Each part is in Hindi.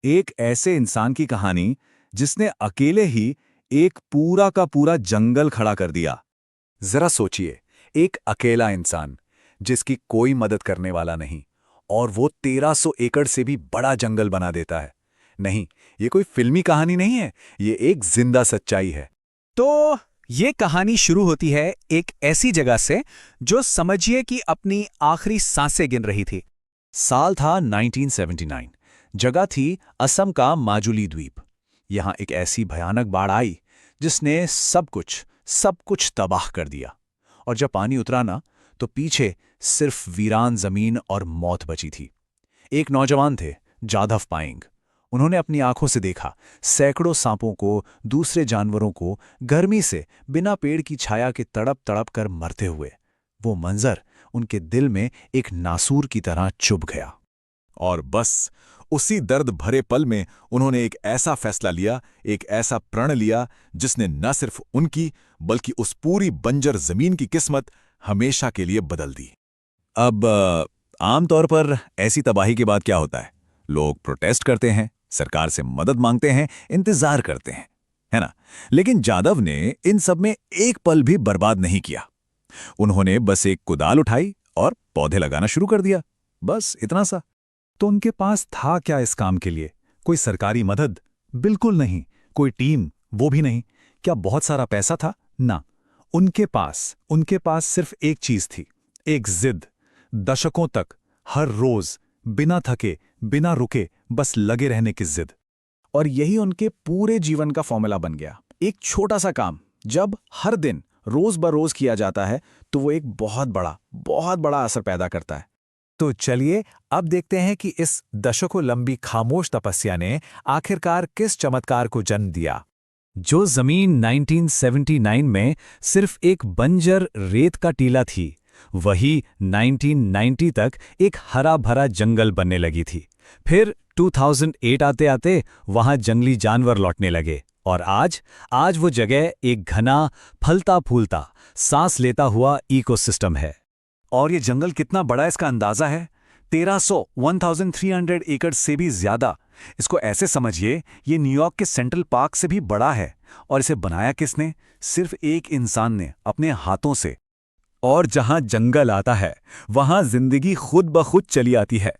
एक ऐसे इंसान की कहानी जिसने अकेले ही एक पूरा का पूरा जंगल खड़ा कर दिया। जरा सोचिए, एक अकेला इंसान जिसकी कोई मदद करने वाला नहीं, और वो 1300 एकड़ से भी बड़ा जंगल बना देता है। नहीं, ये कोई फिल्मी कहानी नहीं है, ये एक जिंदा सच्चाई है। तो ये कहानी शुरू होती है एक ऐसी जगह से जो समझिए कि अपनी आखिरी सांसें गिन रही थी। साल था 1979। जगह थी असम का माजुली द्वीप। यहां एक ऐसी भयानक बाढ़ आई जिसने सब कुछ तबाह कर दिया। और जब पानी उतरा ना, तो पीछे सिर्फ वीरान जमीन और मौत बची थी। एक नौजवान थे, जाधव पायेंग। उन्होंने अपनी आंखों से देखा सैकड़ों सांपों को, दूसरे जानवरों को गर्मी से बिना पेड़ की छाया के तड़प तड़प कर मरते हुए। वो मंजर उनके दिल में एक नासूर की तरह चुभ गया। और बस उसी दर्द भरे पल में उन्होंने एक ऐसा फैसला लिया, एक ऐसा प्रण लिया जिसने न सिर्फ उनकी बल्कि उस पूरी बंजर जमीन की किस्मत हमेशा के लिए बदल दी। अब आमतौर पर ऐसी तबाही के बाद क्या होता है? लोग प्रोटेस्ट करते हैं, सरकार से मदद मांगते हैं, इंतजार करते हैं, है ना? लेकिन जाधव ने इन सब में एक पल भी बर्बाद नहीं किया। उन्होंने बस एक कुदाल उठाई और पौधे लगाना शुरू कर दिया। बस इतना सा। तो उनके पास था क्या इस काम के लिए? कोई सरकारी मदद? बिल्कुल नहीं। कोई टीम? वो भी नहीं। क्या बहुत सारा पैसा था? ना। उनके पास सिर्फ एक चीज थी, एक जिद। दशकों तक, हर रोज, बिना थके, बिना रुके, बस लगे रहने की जिद। और यही उनके पूरे जीवन का फॉर्मूला बन गया। एक छोटा सा काम जब हर दिन रोज बरोज किया जाता है, तो वो एक बहुत बड़ा असर पैदा करता है। तो चलिए अब देखते हैं कि इस दशकों लंबी खामोश तपस्या ने आखिरकार किस चमत्कार को जन्म दिया। जो जमीन 1979 में सिर्फ एक बंजर रेत का टीला थी, वही 1990 तक एक हरा भरा जंगल बनने लगी थी। फिर 2008 आते आते वहां जंगली जानवर लौटने लगे, और आज वो जगह एक घना, फलता फूलता, सांस लेता हुआ इकोसिस्टम है। और ये जंगल कितना बड़ा है इसका अंदाजा है? 1300 एकड़ से भी ज्यादा। इसको ऐसे समझिए, ये न्यूयॉर्क के सेंट्रल पार्क से भी बड़ा है। और इसे बनाया किसने? सिर्फ एक इंसान ने, अपने हाथों से। और जहां जंगल आता है, वहां जिंदगी खुद ब खुद चली आती है।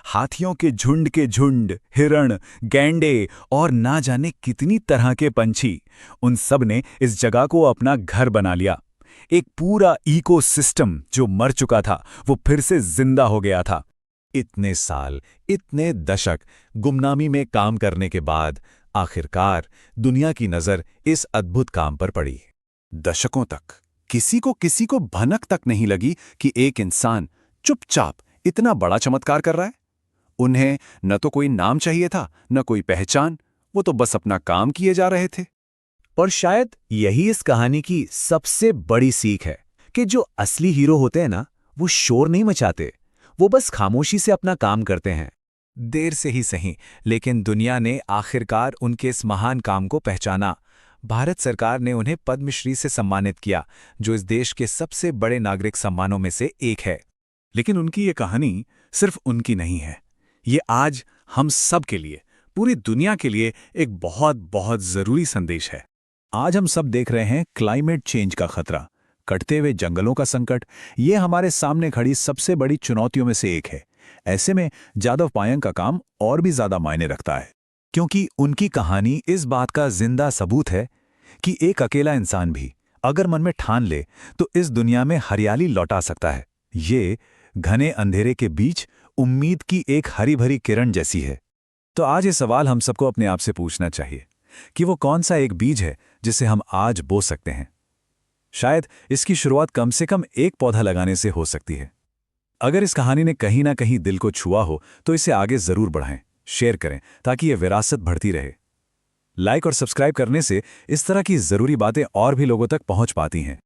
हाथियों के झुंड, हिरण, गैंडे और ना जाने कितनी तरह के पंछी, उन सब ने इस जगह को अपना घर बना लिया। एक पूरा इकोसिस्टम जो मर चुका था, वो फिर से जिंदा हो गया था। इतने साल, इतने दशक गुमनामी में काम करने के बाद आखिरकार दुनिया की नजर इस अद्भुत काम पर पड़ी। दशकों तक किसी को भनक तक नहीं लगी कि एक इंसान चुपचाप इतना बड़ा चमत्कार कर रहा है। उन्हें न तो कोई नाम चाहिए था, न कोई पहचान। वो तो बस अपना काम किए जा रहे थे। और शायद यही इस कहानी की सबसे बड़ी सीख है कि जो असली हीरो होते हैं ना, वो शोर नहीं मचाते, वो बस खामोशी से अपना काम करते हैं। देर से ही सही, लेकिन दुनिया ने आखिरकार उनके इस महान काम को पहचाना। भारत सरकार ने उन्हें पद्मश्री से सम्मानित किया, जो इस देश के सबसे बड़े नागरिक सम्मानों में से एक है। लेकिन उनकी ये कहानी सिर्फ उनकी नहीं है। ये आज हम सब के लिए, पूरी दुनिया के लिए एक बहुत बहुत जरूरी संदेश है। आज हम सब देख रहे हैं क्लाइमेट चेंज का खतरा, कटते हुए जंगलों का संकट। ये हमारे सामने खड़ी सबसे बड़ी चुनौतियों में से एक है। ऐसे में जाधव पायेंग का काम और भी ज्यादा मायने रखता है, क्योंकि उनकी कहानी इस बात का जिंदा सबूत है कि एक अकेला इंसान भी अगर मन में ठान ले, तो इस दुनिया में हरियाली लौटा सकता है। ये घने अंधेरे के बीच उम्मीद की एक हरी भरी किरण जैसी है। तो आज ये सवाल हम सबको अपने आप से पूछना चाहिए कि वो कौन सा एक बीज है जिसे हम आज बो सकते हैं। शायद इसकी शुरुआत कम से कम एक पौधा लगाने से हो सकती है। अगर इस कहानी ने कहीं ना कहीं दिल को छुआ हो, तो इसे आगे जरूर बढ़ाएं, शेयर करें, ताकि यह विरासत बढ़ती रहे। लाइक और सब्सक्राइब करने से इस तरह की जरूरी बातें और भी लोगों तक पहुंच पाती हैं।